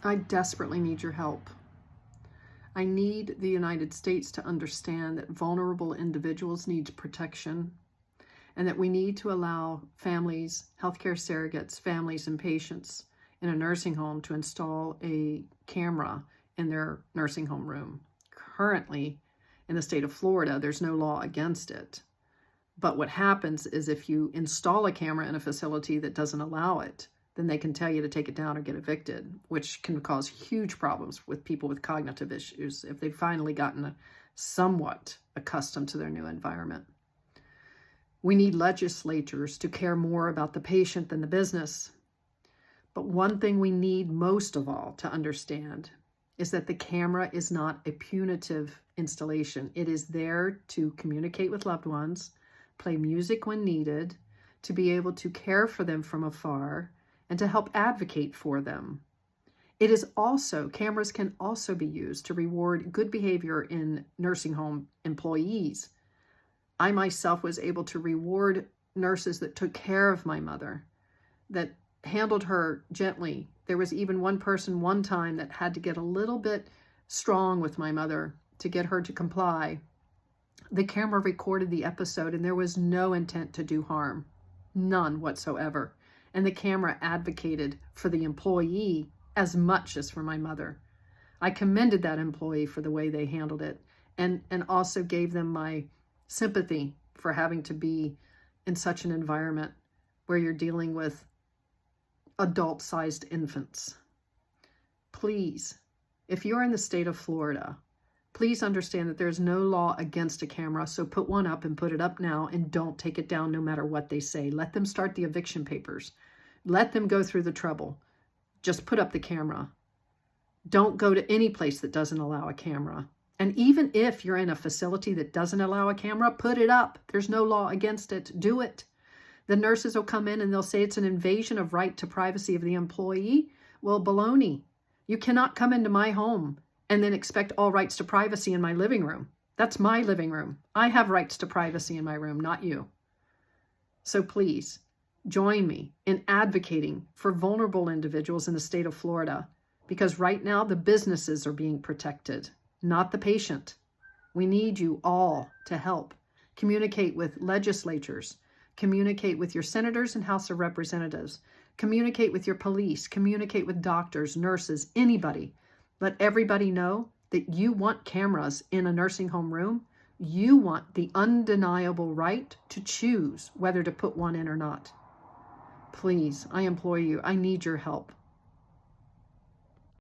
I desperately need your help. I need the United States to understand that vulnerable individuals need protection and that we need to allow families, healthcare surrogates, families, and patients in a nursing home to install a camera in their nursing home room. Currently, in the state of Florida, there's no law against it. But what happens is if you install a camera in a facility that doesn't allow it, then they can tell you to take it down or get evicted, which can cause huge problems with people with cognitive issues if they've finally gotten somewhat accustomed to their new environment. We need legislatures to care more about the patient than the business. But one thing we need most of all to understand is that the camera is not a punitive installation. It is there to communicate with loved ones, play music when needed, to be able to care for them from afar, and to help advocate for them. It is also, cameras can also be used to reward good behavior in nursing home employees. I myself was able to reward nurses that took care of my mother, that handled her gently. There was even one person one time that had to get a little bit strong with my mother to get her to comply. The camera recorded the episode and there was no intent to do harm, none whatsoever. And the camera advocated for the employee as much as for my mother. I commended that employee for the way they handled it and also gave them my sympathy for having to be in such an environment where you're dealing with adult-sized infants. Please, if you're in the state of Florida, please understand that there's no law against a camera, so put one up and put it up now and don't take it down no matter what they say. Let them start the eviction papers. Let them go through the trouble. Just put up the camera. Don't go to any place that doesn't allow a camera. And even if you're in a facility that doesn't allow a camera, put it up. There's no law against it. Do it. The nurses will come in and they'll say it's an invasion of right to privacy of the employee. Well, baloney. You cannot come into my home and then expect all rights to privacy in my living room. That's my living room. I have rights to privacy in my room, not you. So please, join me in advocating for vulnerable individuals in the state of Florida, because right now the businesses are being protected, not the patient. We need you all to help. Communicate with legislatures. Communicate with your senators and House of Representatives. Communicate with your police. Communicate with doctors, nurses, anybody. Let everybody know that you want cameras in a nursing home room. You want the undeniable right to choose whether to put one in or not. Please, I implore you, I need your help.